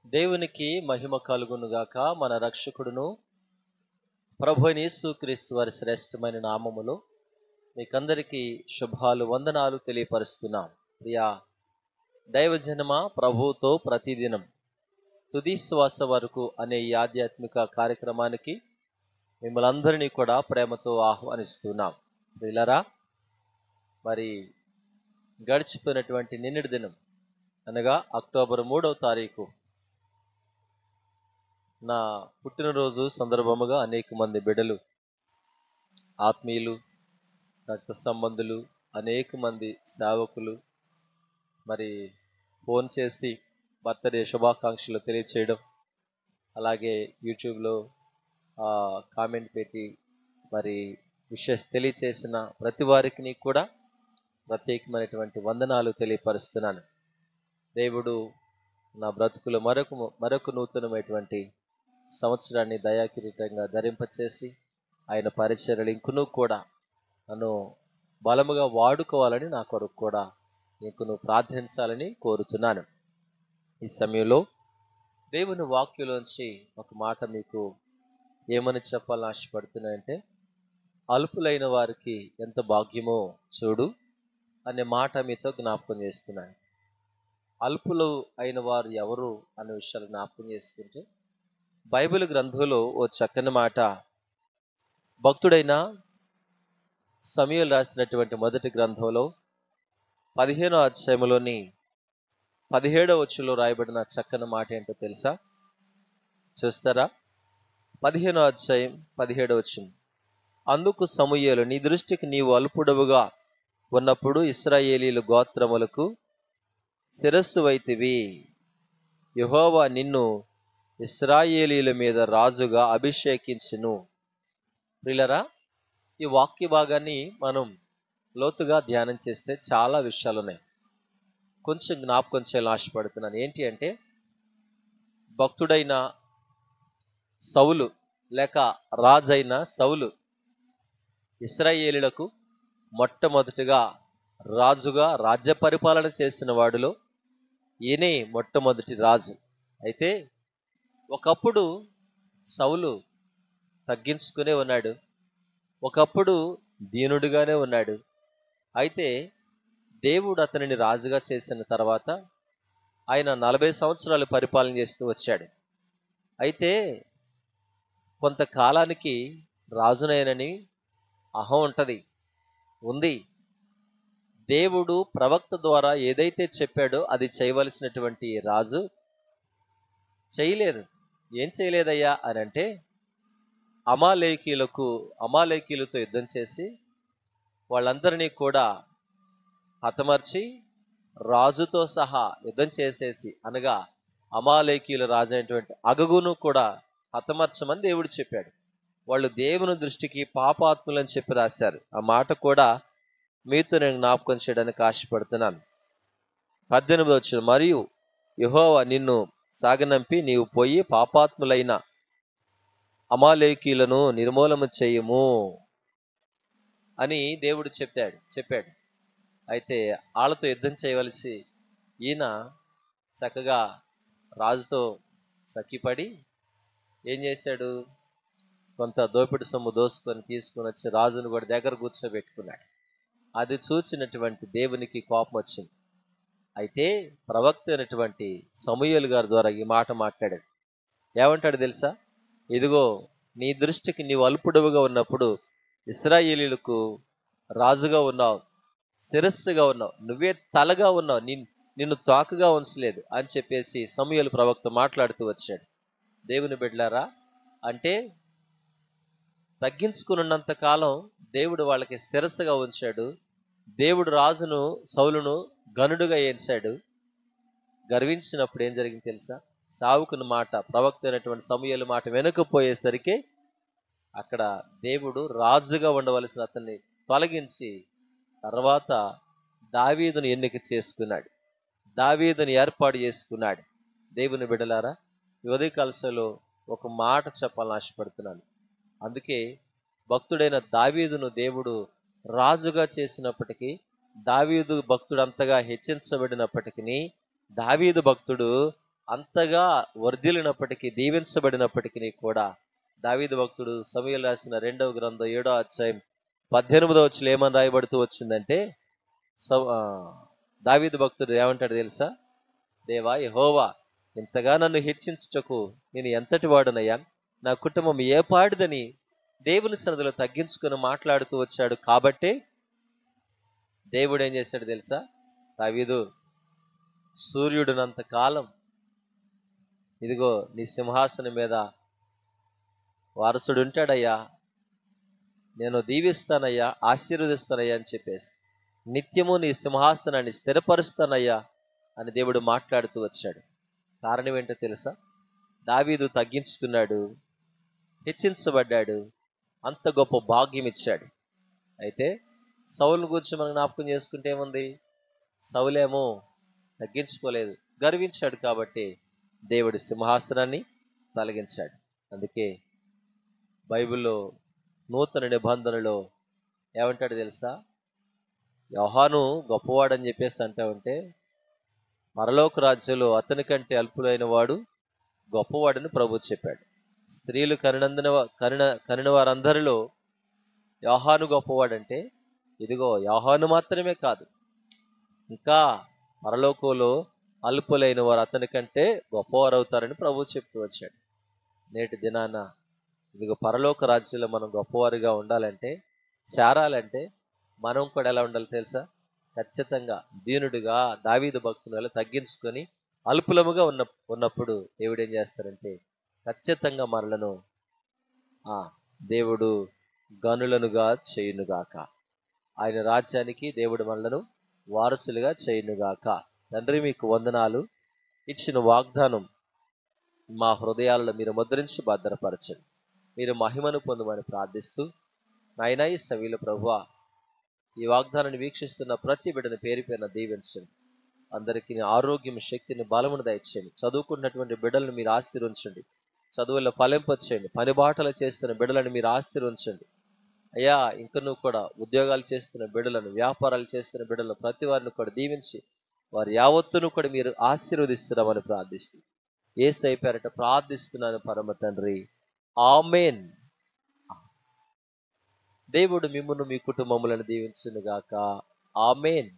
దేవునికి మహిమ కలుగునుగాక. మన రక్షకుడును ప్రభువైన యేసుక్రీస్తు వారి శ్రేష్టమైన నామములో మీకందరికీ శుభాలు వందనాలు తెలియపరుస్తున్నాం. ప్రియా దైవజనమ, ప్రభువుతో ప్రతిదినం తుది శ్వాస వరకు అనే ఈ ఆధ్యాత్మిక కార్యక్రమానికి మిమ్మల్ని అందరినీ కూడా ప్రేమతో ఆహ్వానిస్తున్నాం. ప్రియులారా, మరి గడిచిపోయినటువంటి నిన్నటి దినం అనగా అక్టోబర్ 3వ తారీఖు నా పుట్టినరోజు సందర్భముగా అనేక మంది బిడ్డలు, ఆత్మీయులు, రక్త సంబంధులు, అనేక మంది సేవకులు మరి ఫోన్ చేసి బర్త్డే శుభాకాంక్షలు తెలియచేయడం, అలాగే యూట్యూబ్లో కామెంట్ పెట్టి మరి విషెస్ తెలియచేసిన ప్రతి వారికి కూడా ప్రత్యేకమైనటువంటి వందనాలు తెలియపరుస్తున్నాను. దేవుడు నా బ్రతుకులో మరొక నూతనమైనటువంటి సంవత్సరాన్ని దయాకిరీటంగా ధరింపచేసి ఆయన పరిచర్యలు ఇంకనూ కూడా నన్ను బలముగా వాడుకోవాలని నా కొరకు కూడా ఇంకను ప్రార్థించాలని కోరుతున్నాను. ఈ సమయంలో దేవుని వాక్యంలోంచి ఒక మాట మీకు ఏమని చెప్పాలని ఆశపడుతున్నానంటే, అల్పులైన వారికి ఎంత భాగ్యమో చూడు అనే మాట మీతో జ్ఞాపకం చేస్తున్నాను. అల్పులు అయిన వారు ఎవరు అనే విషయాలు జ్ఞాపకం చేసుకుంటే, బైబిల్ గ్రంథంలో ఓ చక్కని మాట భక్తుడైన సమూయేలు రాసినటువంటి మొదటి గ్రంథంలో 15వ అధ్యాయంలోని 17వ వచనంలో రాయబడిన చక్కని మాట ఏంటో తెలుసా? చూస్తారా? 15వ అధ్యాయం 17వ వచనం. అందుకు సమూయేలు, నీ దృష్టికి నీవు అల్పుడవుగా ఉన్నప్పుడు ఇశ్రాయేలీయుల గోత్రములకు శిరస్సు వైతివి. యెహోవా నిన్ను ఇశ్రాయేలీయుల మీద రాజుగా అభిషేకించును. ప్రియులారా, ఈ వాక్య భాగాన్ని మనం లోతుగా ధ్యానం చేస్తే చాలా విషయాలు ఉన్నాయి. కొంచెం జ్ఞాపకం చేయాలని ఆశపడుతున్నాను. ఏంటి అంటే, భక్తుడైన సౌలు లేక రాజైన సౌలు ఇశ్రాయేలీయులకు మొట్టమొదటిగా రాజుగా రాజ్య పరిపాలన చేసిన వాడిలో ఈయనే మొట్టమొదటి రాజు. అయితే ఒకప్పుడు సౌలు తగ్గించుకునే ఉన్నాడు, ఒకప్పుడు దీనుడిగానే ఉన్నాడు. అయితే దేవుడు అతనిని రాజుగా చేసిన తర్వాత ఆయన 40 సంవత్సరాలు పరిపాలన చేస్తూ వచ్చాడు. అయితే కొంతకాలానికి రాజునైనని అహం ఉంది. దేవుడు ప్రవక్త ద్వారా ఏదైతే చెప్పాడో అది చేయవలసినటువంటి రాజు చేయలేదు. ఏం చేయలేదయ్యా అని అంటే, అమాలేకీయులతో యుద్ధం చేసి వాళ్ళందరినీ కూడా హతమర్చి రాజుతో సహా యుద్ధం చేసేసి, అనగా అమాలేకీయుల రాజు అయినటువంటి అగగును కూడా హతమర్చమని దేవుడు చెప్పాడు. వాళ్ళు దేవుని దృష్టికి పాపాత్ములని చెప్పి రాశారు. ఆ మాట కూడా మీతో నేను జ్ఞాపకం చేయడానికి ఆశపడుతున్నాను. 18వ వచనం, మరియు యెహోవా నిన్ను సాగనంపి నీవు పోయి పాపాత్ములైన అమాలేకీయులను నిర్మూలన చేయము అని దేవుడు చెప్పాడు. అయితే వాళ్ళతో యుద్ధం చేయవలసి ఈయన చక్కగా రాజుతో సఖిపడి ఏం చేశాడు, కొంత దోపిడి సొమ్ము తీసుకొని వచ్చి రాజును కూడా దగ్గర కూర్చోబెట్టుకున్నాడు. అది చూచినటువంటి దేవునికి కోపం వచ్చింది. అయితే ప్రవక్త అయినటువంటి సమూయేలు గారి ద్వారా ఈ మాట మాట్లాడాడు. ఏమంటాడు తెలుసా? ఇదిగో, నీ దృష్టికి నీవు అల్పుడవుగా ఉన్నప్పుడు ఇశ్రాయేలీయులకు రాజుగా ఉన్నావు, శిరస్సుగా ఉన్నావు, నువ్వే తలగా ఉన్నావు, నిన్ను తోకగా ఉంచలేదు అని చెప్పేసి సమూయేలు ప్రవక్త మాట్లాడుతూ వచ్చాడు. దేవుని బిడ్డలారా, అంటే తగ్గించుకున్నంత కాలం దేవుడు వాళ్ళకి శిరస్సుగా ఉంచాడు. దేవుడు రాజును సౌలును గనుడుగా ఎంచాడు. గర్వించినప్పుడు ఏం జరిగింది తెలుసా? సావుకుని మాట, ప్రవక్త అయినటువంటి సమూయేలు మాట వెనుకపోయేసరికి అక్కడ దేవుడు రాజుగా ఉండవలసిన అతన్ని తొలగించి తర్వాత దావీదును ఎన్నిక చేసుకున్నాడు, దావీదుని ఏర్పాటు చేసుకున్నాడు. దేవుని బిడ్డలారా, ఈ ఉదయకాలశలో ఒక మాట చెప్పాలని ఆశపడుతున్నాను. అందుకే భక్తుడైన దావీదును దేవుడు రాజుగా చేసినప్పటికీ, దావీదు భక్తుడు అంతగా హెచ్చించబడినప్పటికీ, దావీదు భక్తుడు అంతగా వర్ధిల్లినప్పటికీ, దీవించబడినప్పటికీ కూడా దావీదు భక్తుడు సమూయేలు రాసిన 2వ గ్రంథం 7వ అధ్యాయం 18వ వచనంలో ఏమని రాయబడుతూ వచ్చిందంటే, దావీదు భక్తుడు ఏమంటాడు తెలుసా? దేవా యెహోవా, ఇంతగా నన్ను హెచ్చించుటకు నేను ఎంతటి వాడునయ్యా, నా కుటుంబం ఏ పాడిదని దేవుని సన్నిధిలో తగ్గించుకొని మాట్లాడుతూ వచ్చాడు. కాబట్టే దేవుడు ఏం చేశాడు తెలుసా? దావీదు, సూర్యుడునంత కాలం ఇదిగో నీ సింహాసనం మీద వారసుడు ఉంటాడయ్యా, నేను దీవిస్తానయ్యా, ఆశీర్వదిస్తానయ్యా అని చెప్పేసి, నిత్యము నీ సింహాసనాన్ని స్థిరపరుస్తానయ్యా అని దేవుడు మాట్లాడుతూ వచ్చాడు. కారణం ఏంటో తెలుసా? దావీదు తగ్గించుకున్నాడు, హెచ్చించబడ్డాడు, అంత గొప్ప భాగ్యం ఇచ్చాడు. అయితే సౌలు గురించి మనం జ్ఞాపకం చేసుకుంటే ఏముంది? సౌలేమో తగ్గించుకోలేదు, గర్వించాడు. కాబట్టి దేవుడి సింహాసనాన్ని తొలగించాడు. అందుకే బైబిల్లో నూతన నిబంధనలో ఏమంటాడు తెలుసా? యోహాను గొప్పవాడని చెప్పేసి అంటా ఉంటే, పరలోక రాజ్యంలో అతని కంటే అల్పులైన వాడు గొప్పవాడని ప్రభు చెప్పాడు. స్త్రీలు కనిన వారందరిలో యోహాను గొప్పవాడంటే, ఇదిగో యోహాను మాత్రమే కాదు, ఇంకా పరలోకంలో అల్పులైన వారు అతని కంటే గొప్పవారు అవుతారని ప్రభు చెప్తూ వచ్చాడు. నేటి దినాన ఇదిగో పరలోక రాజ్యంలో మనం గొప్పవారిగా ఉండాలంటే, చేరాలంటే మనం కూడా ఎలా ఉండాలి తెలుసా? ఖచ్చితంగా దీనుడిగా దావీదు భక్తులు తగ్గించుకొని అల్పులముగా ఉన్నప్పుడు దేవుడు ఏం చేస్తారంటే, ఖచ్చితంగా మనలను దేవుడు గనులనుగా చేయునుగాక. ఆయన రాజ్యానికి దేవుడు మనలను వారసులుగా చేయునుగాక. తండ్రి, మీకు వందనాలు. ఇచ్చిన వాగ్దానం మా హృదయాలలో మీరు ముద్రించి భద్రపరచండి. మీరు మహిమను పొందమని ప్రార్థిస్తూ, నాయనా ఈ సవిల ప్రభువా, ఈ వాగ్దానాన్ని వీక్షిస్తున్న ప్రతి బిడ్డను పేరు పేరున దీవించండి. అందరికీ ఆరోగ్యం, శక్తిని, బలమును దయచేయండి. చదువుకున్నటువంటి బిడ్డలను మీరు ఆశీర్వదించండి. చదువుల్లో ఫలింపచేయండి. పని బాటలు చేస్తున్న బిడ్డలను మీరు ఆశీర్వదించండి. అయ్యా, ఇంకనూ కూడా ఉద్యోగాలు చేస్తున్న బిడ్డలను, వ్యాపారాలు చేస్తున్న బిడ్డలను, ప్రతి వారిని కూడా దీవించి వారి యావత్తును కూడా మీరు ఆశీర్వదిస్తున్నామని ప్రార్థిస్తూ యేసయ్య పేరట ప్రార్థిస్తున్నాను పరమ తండ్రి, ఆమేన్. దేవుడు మిమ్మును మీ కుటుంబములను దీవించునుగాక. ఆమేన్.